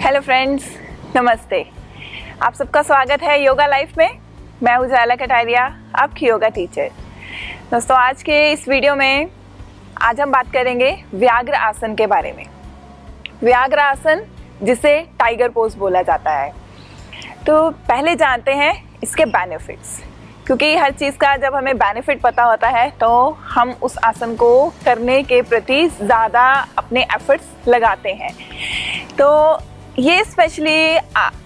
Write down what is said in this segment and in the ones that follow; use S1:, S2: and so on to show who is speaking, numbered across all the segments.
S1: Hello friends, नमस्ते। आप सबका स्वागत है योगा लाइफ में। मैं उजाला कटारिया, आपकी योगा टीचर। दोस्तों, आज के इस वीडियो में आज हम बात करेंगे व्याघ्र आसन के बारे में। व्याघ्र आसन, जिसे टाइगर पोज बोला जाता है। तो पहले जानते हैं इसके बेनिफिट्स, क्योंकि हर चीज़ का जब हमें बेनिफिट पता होता है तो हम उस आसन को करने के प्रति ज़्यादा अपने एफर्ट्स लगाते हैं। तो ये स्पेशली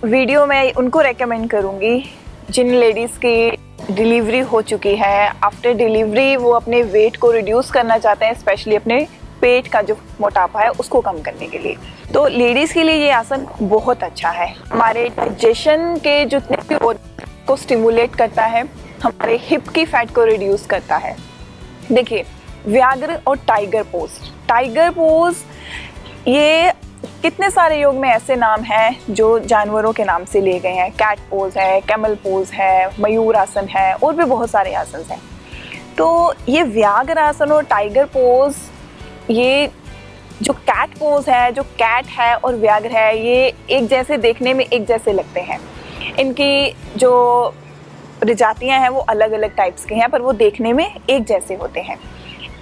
S1: वीडियो मैं उनको रेकमेंड करूँगी जिन लेडीज़ की डिलीवरी हो चुकी है। आफ्टर डिलीवरी वो अपने वेट को रिड्यूस करना चाहते हैं, स्पेशली अपने पेट का जो मोटापा है उसको कम करने के लिए। तो लेडीज़ के लिए ये आसन बहुत अच्छा है। हमारे डाइजेशन के जितने भी ऑर्गन को स्टिमुलेट करता है, हमारे हिप की फैट को रिड्यूस करता है। देखिए, व्याघ्र और टाइगर पोज। टाइगर पोज, ये कितने सारे योग में ऐसे नाम हैं जो जानवरों के नाम से लिए गए हैं। कैट पोज है, कैमल पोज है, मयूर आसन है, और भी बहुत सारे आसन हैं। तो ये व्याघ्र आसन और टाइगर पोज, ये जो कैट पोज है, जो कैट है और व्याघ्र है, ये एक जैसे देखने में एक जैसे लगते हैं। इनकी जो प्रजातियां हैं वो अलग अलग टाइप्स की हैं, पर वो देखने में एक जैसे होते हैं।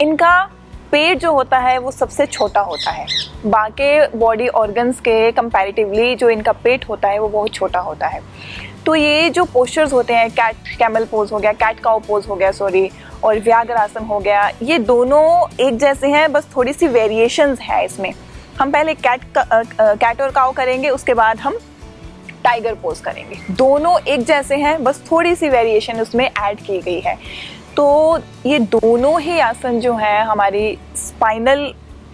S1: इनका पेट जो होता है वो सबसे छोटा होता है। बाकी बॉडी ऑर्गन्स के कंपैरेटिवली जो इनका पेट होता है वो बहुत छोटा होता है। तो ये जो पोस्चर्स होते हैं, कैट कैमल पोज हो गया, कैट काउ पोज हो गया और व्याघ्र आसन हो गया, ये दोनों एक जैसे हैं, बस थोड़ी सी वेरिएशंस है इसमें। हम पहले कैट और काउ करेंगे, उसके बाद हम टाइगर पोज करेंगे। दोनों एक जैसे हैं, बस थोड़ी सी वेरिएशन उसमें ऐड की गई है। तो ये दोनों ही आसन जो हैं हमारी स्पाइनल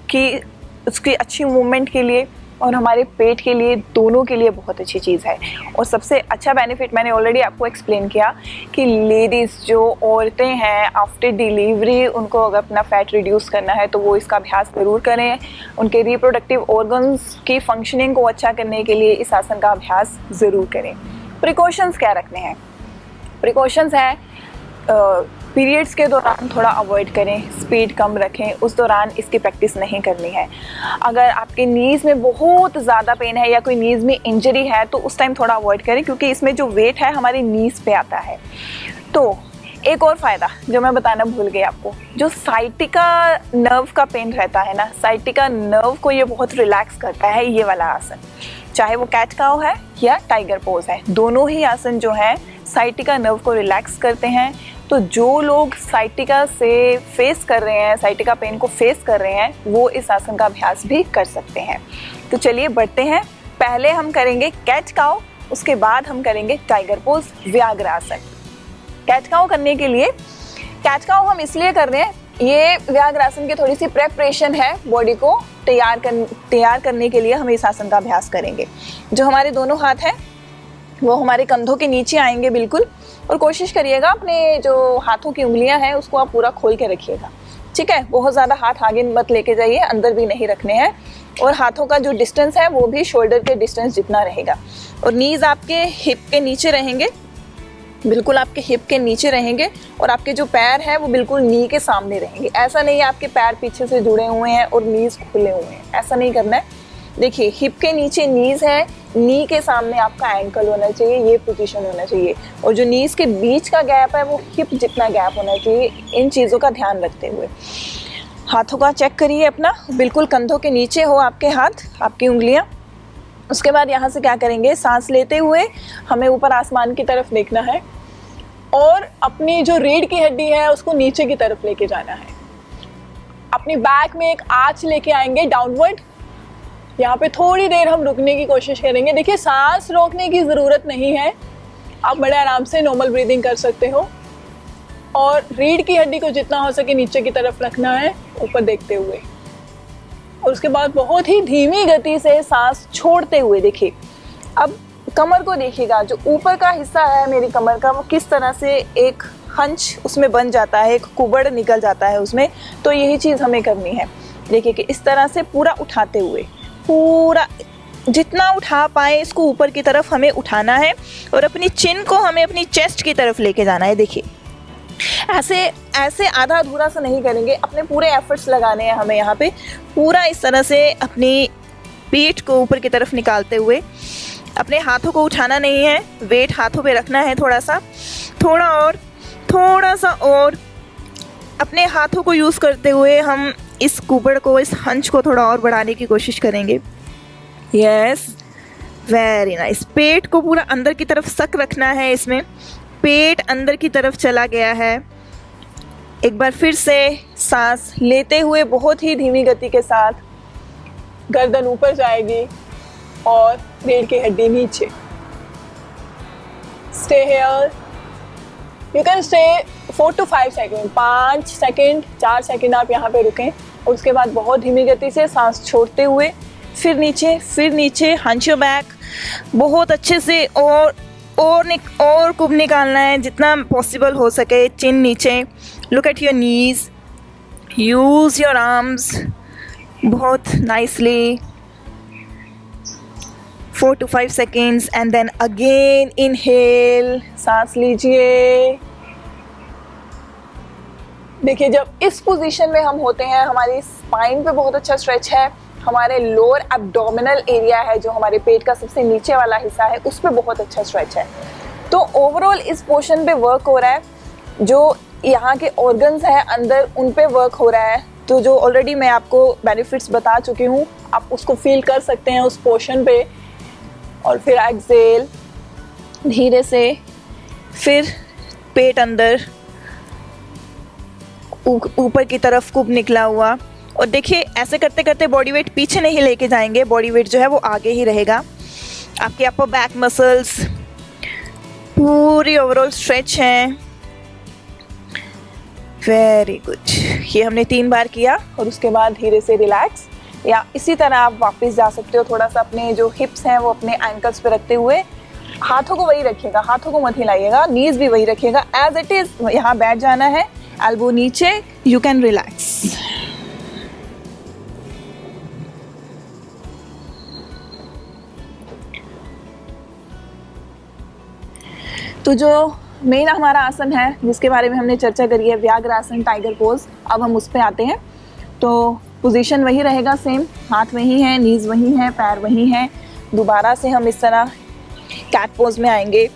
S1: की उसकी अच्छी मूवमेंट के लिए और हमारे पेट के लिए, दोनों के लिए बहुत अच्छी चीज़ है। और सबसे अच्छा बेनिफिट मैंने ऑलरेडी आपको एक्सप्लेन किया कि लेडीज़ जो औरतें हैं आफ्टर डिलीवरी, उनको अगर अपना फैट रिड्यूस करना है तो वो इसका अभ्यास ज़रूर करें। उनके रिप्रोडक्टिव ऑर्गन्स की फंक्शनिंग को अच्छा करने के लिए इस आसन का अभ्यास ज़रूर करें। प्रिकॉशंस क्या रखने हैं? प्रिकॉशंस हैं, पीरियड्स के दौरान थोड़ा अवॉइड करें, स्पीड कम रखें, उस दौरान इसकी प्रैक्टिस नहीं करनी है। अगर आपके नीज़ में बहुत ज़्यादा पेन है या कोई नीज़ में इंजरी है तो उस टाइम थोड़ा अवॉइड करें, क्योंकि इसमें जो वेट है हमारी नीज़ पे आता है। तो एक और फ़ायदा जो मैं बताना भूल गई आपको, जो साइटिका नर्व का पेन रहता है ना, साइटिका नर्व को ये बहुत रिलैक्स करता है ये वाला आसन। चाहे वो कैट काउ है या टाइगर पोज है, दोनों ही आसन जो हैं साइटिका नर्व को रिलैक्स करते हैं। तो जो लोग साइटिका से फेस कर रहे हैं, साइटिका पेन को फेस कर रहे हैं, वो इस आसन का अभ्यास भी कर सकते हैं। तो चलिए बढ़ते हैं। पहले हम करेंगे कैट काउ, उसके बाद हम करेंगे टाइगर पोज, व्याघ्र आसन। कैट काउ करने के लिए, कैट काउ हम इसलिए कर रहे हैं, ये व्याघ्र आसन की थोड़ी सी प्रेपरेशन है। बॉडी को तैयार करने के लिए हम इस आसन का अभ्यास करेंगे। जो हमारे दोनों हाथ हैं वो हमारे कंधों के नीचे आएंगे बिल्कुल, और कोशिश करिएगा अपने जो हाथों की उंगलियां हैं उसको आप पूरा खोल के रखिएगा। ठीक है, बहुत ज़्यादा हाथ आगे मत लेके जाइए, अंदर भी नहीं रखने हैं। और हाथों का जो डिस्टेंस है वो भी शोल्डर के डिस्टेंस जितना रहेगा। और नीज आपके हिप के नीचे रहेंगे, बिल्कुल आपके हिप के नीचे रहेंगे। और आपके जो पैर हैं वो बिल्कुल नी के सामने रहेंगे। ऐसा नहीं है आपके पैर पीछे से जुड़े हुए हैं और नीज खुले हुए हैं, ऐसा नहीं करना है। देखिए, हिप के नीचे नीज है, नी के सामने आपका एंकल होना चाहिए, ये पोजीशन होना चाहिए। और जो नीज के बीच का गैप है वो हिप जितना गैप होना चाहिए। इन चीज़ों का ध्यान रखते हुए हाथों का चेक करिए अपना, बिल्कुल कंधों के नीचे हो आपके हाथ, आपकी उंगलियां। उसके बाद यहाँ से क्या करेंगे, सांस लेते हुए हमें ऊपर आसमान की तरफ देखना है और अपनी जो रीढ़ की हड्डी है उसको नीचे की तरफ लेके जाना है। अपनी बैक में एक आंच लेके आएंगे डाउनवर्ड। यहाँ पे थोड़ी देर हम रुकने की कोशिश करेंगे। देखिए, सांस रोकने की ज़रूरत नहीं है, आप बड़े आराम से नॉर्मल ब्रीदिंग कर सकते हो। और रीढ़ की हड्डी को जितना हो सके नीचे की तरफ रखना है, ऊपर देखते हुए। और उसके बाद बहुत ही धीमी गति से सांस छोड़ते हुए देखिए। अब कमर को देखिएगा, जो ऊपर का हिस्सा है मेरी कमर का, वो किस तरह से एक हंच उसमें बन जाता है, एक कुबड़ निकल जाता है उसमें। तो यही चीज़ हमें करनी है। देखिए कि इस तरह से पूरा उठाते हुए, पूरा जितना उठा पाए इसको ऊपर की तरफ हमें उठाना है। और अपनी चिन को हमें अपनी चेस्ट की तरफ लेके जाना है। देखिए, ऐसे आधा अधूरा सा नहीं करेंगे, अपने पूरे एफर्ट्स लगाने हैं हमें। यहाँ पे पूरा इस तरह से अपनी पेट को ऊपर की तरफ निकालते हुए। अपने हाथों को उठाना नहीं है, वेट हाथों पे रखना है, थोड़ा सा, थोड़ा सा और अपने हाथों को यूज़ करते हुए हम इस कुबड़ को, इस हंच को थोड़ा और बढ़ाने की कोशिश करेंगे। Yes, very nice. पेट को पूरा अंदर की तरफ सक रखना है। इसमें पेट अंदर की तरफ चला गया है। एक बार फिर से सांस लेते हुए बहुत ही धीमी गति के साथ गर्दन ऊपर जाएगी और रीढ़ की हड्डी नीचे। Stay here, you can stay 4 to 5 second, 5 second, 4 second आप यहाँ पे रुकें और उसके बाद बहुत धीमी गति से सांस छोड़ते हुए फिर नीचे, हंच योर बैक, बहुत अच्छे से और कुब निकालना है जितना पॉसिबल हो सके। चिन नीचे, look at your knees, use your arms बहुत nicely. 4 to 5 seconds and then again inhale, सांस लीजिए। देखिए, जब इस पोजीशन में हम होते हैं हमारी स्पाइन पे बहुत अच्छा स्ट्रेच है, हमारे लोअर एब्डोमिनल एरिया है जो हमारे पेट का सबसे नीचे वाला हिस्सा है, उस पे बहुत अच्छा स्ट्रेच है। तो ओवरऑल इस पोर्शन पे वर्क हो रहा है, जो यहाँ के ऑर्गन्स हैं अंदर उन पे वर्क हो रहा है। तो जो ऑलरेडी मैं आपको बेनिफिट्स बता चुकी हूँ, आप उसको फील कर सकते हैं उस पोर्शन पे। और फिर एक्सेल धीरे से, फिर पेट अंदर ऊपर की तरफ कुब निकला हुआ। और देखिए, ऐसे करते करते बॉडी वेट पीछे नहीं लेके जाएंगे, बॉडी वेट जो है वो आगे ही रहेगा। आपके अपर बैक मसल्स पूरी ओवरऑल स्ट्रेच हैं। Very good. ये हमने 3 बार किया और उसके बाद धीरे से रिलैक्स, या इसी तरह आप वापस जा सकते हो। थोड़ा सा अपने जो हिप्स हैं वो अपने एंकल्स पे रखते हुए, हाथों को वही रखिएगा, हाथों को मत हिलाइएगा, नीज भी वही रखिएगा एज इट इज। यहाँ बैठ जाना है, एल्बो नीचे, यू कैन रिलैक्स। तो जो मेन हमारा आसन है जिसके बारे में हमने चर्चा करी है, व्याघ्रासन, टाइगर पोज, अब हम उस पे आते हैं। तो पोजीशन वही रहेगा सेम, हाथ वही है, नीज वही है, पैर वही है। दोबारा से हम इस तरह कैट पोज में आएंगे।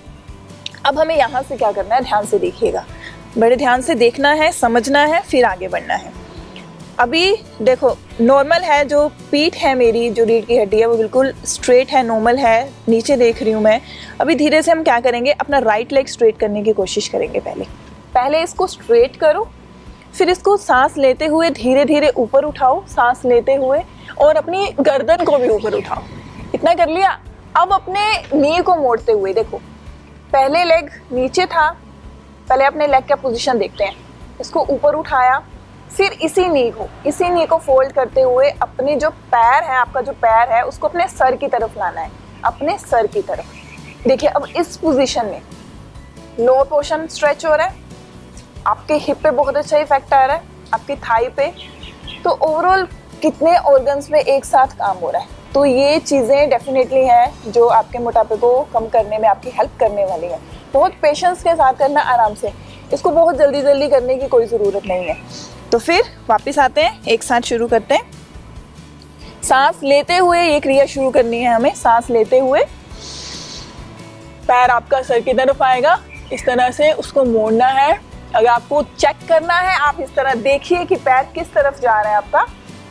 S1: अब हमें यहाँ से क्या करना है, ध्यान से देखिएगा, बड़े ध्यान से देखना है, समझना है, फिर आगे बढ़ना है। अभी देखो, नॉर्मल है, जो पीठ है मेरी, जो रीढ़ की हड्डी है वो बिल्कुल स्ट्रेट है, नॉर्मल है, नीचे देख रही हूँ मैं। अभी धीरे से हम क्या करेंगे, अपना राइट लेग स्ट्रेट करने की कोशिश करेंगे। पहले इसको स्ट्रेट करो, फिर इसको सांस लेते हुए धीरे धीरे ऊपर उठाओ, सांस लेते हुए, और अपनी गर्दन को भी ऊपर उठाओ। इतना कर लिया। अब अपने नी को मोड़ते हुए देखो, पहले लेग नीचे था, पहले अपने लेग का पोजीशन देखते हैं। इसको ऊपर उठाया, फिर इसी नी को फोल्ड करते हुए अपने जो पैर है, आपका जो पैर है उसको अपने सर की तरफ लाना है, अपने सर की तरफ। देखिए, अब इस पोजीशन में लोअर पोर्शन स्ट्रेच हो रहा है, आपके हिप पे बहुत अच्छा इफेक्ट आ रहा है, आपकी थाई पे। तो ओवरऑल कितने ऑर्गन्स में एक साथ काम हो रहा है। तो ये चीज़ें डेफिनेटली हैं जो आपके मोटापे को कम करने में आपकी हेल्प करने वाली है। बहुत पेशेंस के साथ करना, आराम से, इसको बहुत जल्दी जल्दी करने की कोई ज़रूरत नहीं है। तो फिर वापस आते हैं, एक साथ शुरू करते हैं। सांस लेते हुए ये क्रिया शुरू करनी है हमें। सांस लेते हुए पैर आपका सर की तरफ आएगा, इस तरह से उसको मोड़ना है। अगर आपको चेक करना है, आप इस तरह देखिए कि पैर किस तरफ जा रहा है आपका,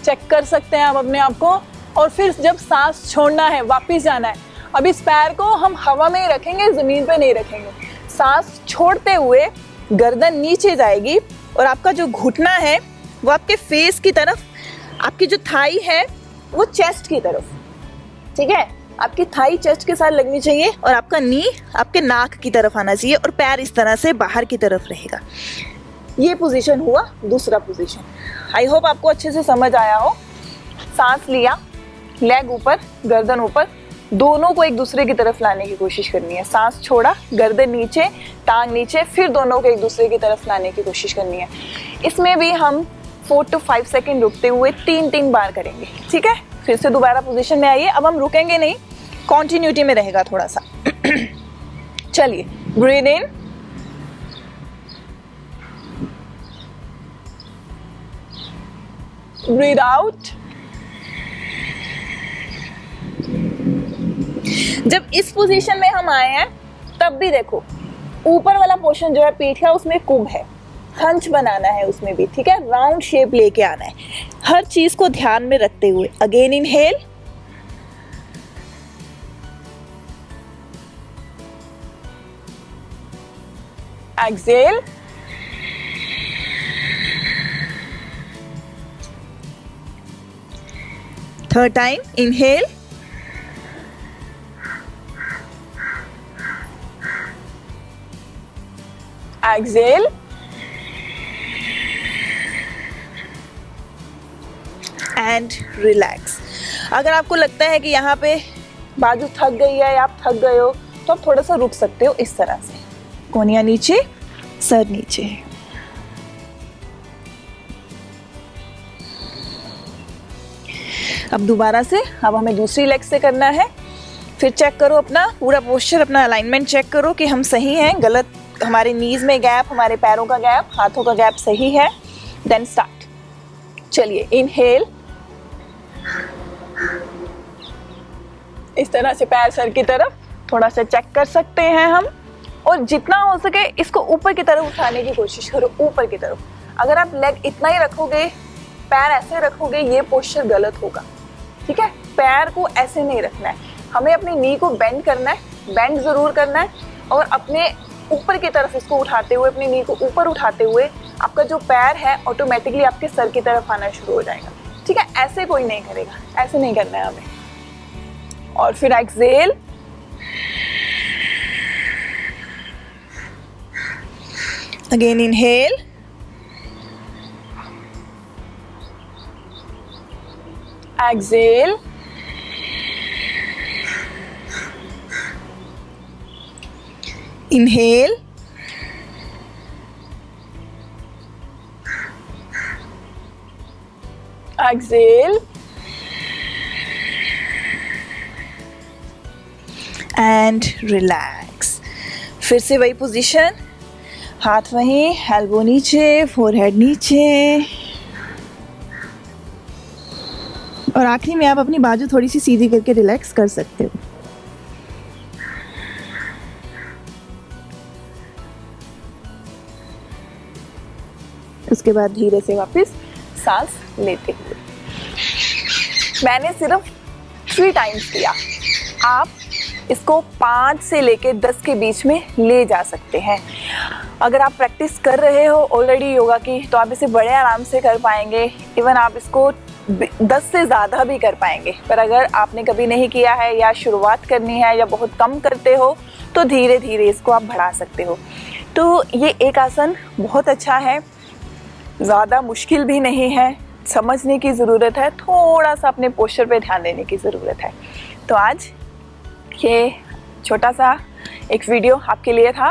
S1: चेक कर सकते हैं आप अपने आप को। और फिर जब सांस छोड़ना है, वापस जाना है। अब इस पैर को हम हवा में ही रखेंगे, ज़मीन पे नहीं रखेंगे। सांस छोड़ते हुए गर्दन नीचे जाएगी और आपका जो घुटना है वो आपके फेस की तरफ, आपकी जो थाई है वो चेस्ट की तरफ, ठीक है। आपकी थाई चेस्ट के साथ लगनी चाहिए और आपका नी आपके नाक की तरफ आना चाहिए और पैर इस तरह से बाहर की तरफ रहेगा। ये पोजीशन हुआ दूसरा पोजीशन। आई होप आपको अच्छे से समझ आया हो। सांस लिया, लेग ऊपर, गर्दन ऊपर, दोनों को एक दूसरे की तरफ लाने की कोशिश करनी है। सांस छोड़ा, गर्दन नीचे, टांग नीचे, फिर दोनों को एक दूसरे की तरफ लाने की कोशिश करनी है। इसमें भी हम 4 to 5 सेकेंड रुकते हुए 3 बार करेंगे, ठीक है। फिर से दोबारा पोजीशन में आइए। अब हम रुकेंगे नहीं, कॉन्टिन्यूटी में रहेगा थोड़ा सा। चलिए, ब्रीद इन, ब्रीद आउट, जब इस पोजीशन में हम आए हैं तब भी देखो ऊपर वाला पोर्शन जो है पीठ का उसमें कुब है, हंच बनाना है उसमें भी, ठीक है, राउंड शेप लेके आना है, हर चीज को ध्यान में रखते हुए। Again inhale, exhale, third time, inhale, exhale, and relax. अगर आपको लगता है कि यहाँ पे बाजू थक गई है या आप थक गए हो तो आप थोड़ा सा रुक सकते हो इस तरह से, कोहनियाँ नीचे, सर नीचे। अब दोबारा से, अब हमें दूसरी लेग से करना है। फिर चेक करो अपना पूरा पोस्चर, अपना अलाइनमेंट चेक करो कि हम सही हैं, गलत, हमारे नीज में गैप, हमारे पैरों का गैप, हाथों का गैप सही है। Then start. चलिए, इनहेल, इस तरह से पैर सर की तरफ, थोड़ा सा चेक कर सकते हैं हम, और जितना हो सके इसको ऊपर की तरफ उठाने की कोशिश करो, ऊपर की तरफ। अगर आप लेग इतना ही रखोगे, पैर ऐसे रखोगे, ये पोस्चर गलत होगा, ठीक है। पैर को ऐसे नहीं रखना है, हमें अपनी नी को बेंड करना है, बेंड जरूर करना है, और अपने ऊपर की तरफ इसको उठाते हुए, अपनी नी को ऊपर उठाते हुए आपका जो पैर है ऑटोमेटिकली आपके सर की तरफ आना शुरू हो जाएगा, ठीक है। ऐसे कोई नहीं करेगा, ऐसे नहीं करना है हमें। और फिर exhale, again inhale, exhale, inhale, exhale, and relax. फिर से वही पोजीशन, हाथ वहीं, एल्बो नीचे, फोरहेड नीचे, और आखिरी में आप अपनी बाजू थोड़ी सी सीधी करके रिलैक्स कर सकते हो। उसके बाद धीरे से वापस सांस लेते हुए। मैंने सिर्फ 3 टाइम्स किया, आप इसको 5 से लेके 10 के बीच में ले जा सकते हैं। अगर आप प्रैक्टिस कर रहे हो ऑलरेडी योगा की तो आप इसे बड़े आराम से कर पाएंगे, इवन आप इसको 10 से ज़्यादा भी कर पाएंगे। पर अगर आपने कभी नहीं किया है या शुरुआत करनी है या बहुत कम करते हो तो धीरे धीरे इसको आप बढ़ा सकते हो। तो ये एक आसन बहुत अच्छा है, ज़्यादा मुश्किल भी नहीं है, समझने की ज़रूरत है, थोड़ा सा अपने पोस्चर पे ध्यान देने की ज़रूरत है। तो आज ये छोटा सा एक वीडियो आपके लिए था।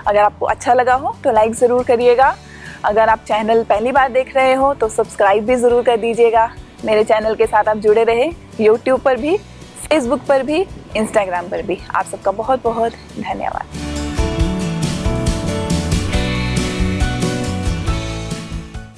S1: अगर आपको अच्छा लगा हो तो लाइक ज़रूर करिएगा। अगर आप चैनल पहली बार देख रहे हो तो सब्सक्राइब भी ज़रूर कर दीजिएगा। मेरे चैनल के साथ आप जुड़े रहे, यूट्यूब पर भी, फेसबुक पर भी, इंस्टाग्राम पर भी। आप सबका बहुत बहुत धन्यवाद।